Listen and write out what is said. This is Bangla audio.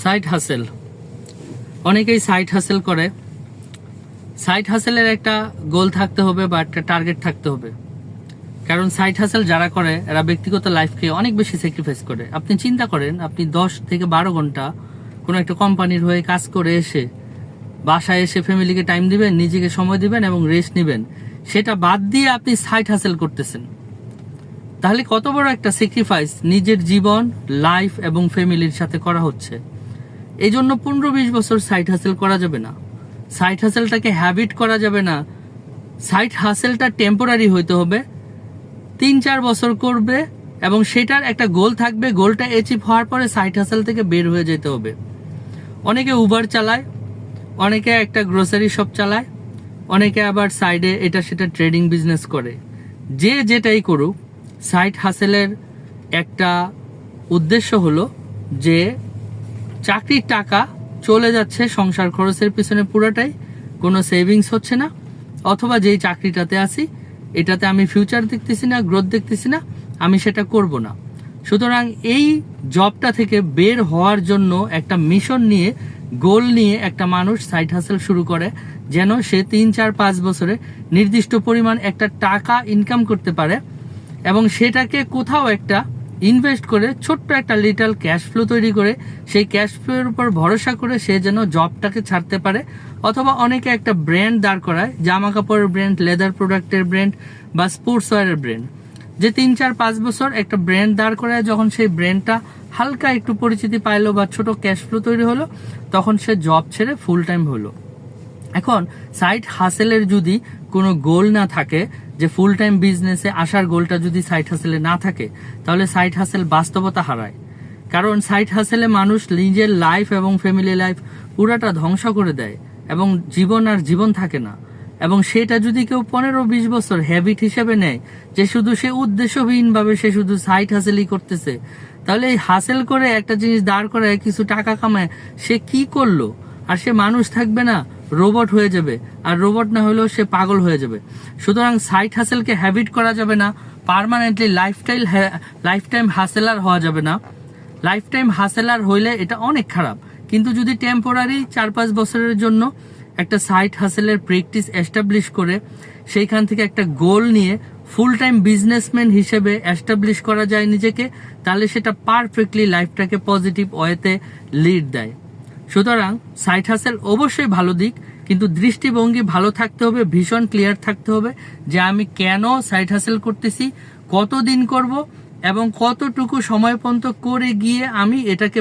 সাইড হাসেল, অনেকেই সাইড হাসেল করে। সাইড হাসেলের একটা গোল থাকতে হবে বা একটা টার্গেট থাকতে হবে। কারণ সাইড হাসেল যারা করে এরা ব্যক্তিগত লাইফকে অনেক বেশি স্যাক্রিফাইস করে। আপনি চিন্তা করেন, আপনি 10 থেকে 12 ঘন্টা কোনো একটা কোম্পানির হয়ে কাজ করে এসে বাসায় এসে ফ্যামিলিকে টাইম দিবেন, নিজেকে সময় দিবেন এবং রেস্ট নিবেন, সেটা বাদ দিয়ে আপনি সাইড হাসেল করতেছেন। তাহলে কত বড় একটা স্যাক্রিফাইস নিজের জীবন, লাইফ এবং ফ্যামিলির সাথে করা হচ্ছে। এই জন্য 15-20 বছর সাইড হাসেল করা যাবে না। সাইড হাসেলটাকে হ্যাবিট করা যাবে না। সাইড হাসেলটা টেম্পোরারি হইতে হবে। 3-4 বছর করবে এবং সেটার একটা গোল থাকবে। গোলটা অ্যাচিভ হওয়ার পরে সাইড হাসেল থেকে বের হয়ে যেতে হবে। অনেকে উবার চালায়, অনেকে একটা গ্রোসারি শপ চালায়, অনেকে আবার সাইডে এটা সেটা ট্রেডিং বিজনেস করে। যে যেটাই করুক, সাইড হাসেলের একটা উদ্দেশ্য হলো যে চাকরির টাকা চলে যাচ্ছে সংসার খরচের পিছনে পুরোটাই, কোনো সেভিংস হচ্ছে না, অথবা যেই চাকরিটাতে আছি এটাতে আমি ফিউচার দেখতেছি না, গ্রোথ দেখতেছি না, আমি সেটা করব না। সুতরাং এই জবটা থেকে বের হওয়ার জন্য একটা মিশন নিয়ে, গোল নিয়ে একটা মানুষ সাইড হাসেল শুরু করে, যেন সে 3-4-5 বছরে নির্দিষ্ট পরিমাণ একটা টাকা ইনকাম করতে পারে এবং সেটাকে কোথাও একটা ইনভেস্ট করে ছোট্ট একটা লিটল ক্যাশ ফ্লো তৈরি করে সেই ক্যাশ ফ্লোর উপর ভরসা করে সে যেন জবটাকে ছাড়তে পারে। অথবা অনেকে একটা ব্র্যান্ড দাঁড় করায়, জামা কাপড়ের ব্র্যান্ড, লেদার প্রোডাক্টের ব্র্যান্ড বা স্পোর্টস ওয়্যারের ব্র্যান্ড, যে 3-4-5 বছর একটা ব্র্যান্ড দাঁড় করায় যখন সেই ব্র্যান্ডটা হালকা একটু পরিচিতি পাইলো বা ছোট ক্যাশ ফ্লো তৈরি হলো, তখন সে জব ছেড়ে ফুল টাইম হলো। এখন সাইড হাসেলের যদি কোনো গোল না থাকে, যে ফুল টাইম বিজনেসে আসার গোলটা যদি সাইড হাসেলে না থাকে, তাহলে সাইড হাসেল বাস্তবতা হারায়। কারণ সাইড হাসেলে মানুষ নিজের লাইফ এবং ফ্যামিলি লাইফ পুরাটা ধ্বংস করে দেয় এবং জীবন আর জীবন থাকে না। এবং সেটা যদি কেউ 15-20 বছর হ্যাবিট হিসেবে নেয়, যে শুধু সে উদ্দেশ্যহীনভাবে সে শুধু সাইড হাসেলই করতেছে, তাহলে এই হাসেল করে একটা জিনিস দাঁড় করে কিছু টাকা কামায় সে কি করলো? আর সে মানুষ থাকবে না, রোবট হয়ে যাবে। আর রোবট না হলেও সে পাগল হয়ে যাবে। সুতরাং সাইড হাসেলকে হ্যাবিট করা যাবে না, পার্মানেন্টলি লাইফ টাইম হাসেলার হওয়া যাবে না। লাইফ টাইম হাসেলার হইলে এটা অনেক খারাপ। কিন্তু যদি টেম্পোরারি 4-5 বছরের জন্য একটা সাইড হাসেলের প্র্যাকটিস এস্টাবলিশ করে সেইখান থেকে একটা গোল নিয়ে ফুল টাইম বিজনেসম্যান হিসেবে এস্টাবলিশ করা যায় নিজেকে, তাহলে সেটা পারফেক্টলি লাইফটাকে পজিটিভ ওয়েতে লিড দেয়। সুতরাং সাইড হাসেল অবশ্যই ভালো দিক, কিন্তু দৃষ্টিভঙ্গি ভালো থাকতে হবে, ভীষণ ক্লিয়ার থাকতে হবে যে আমি কেন সাইড হাসেল করতেছি, কতদিন করব এবং কতটুকু সময় পর্যন্ত করে গিয়ে আমি এটাকে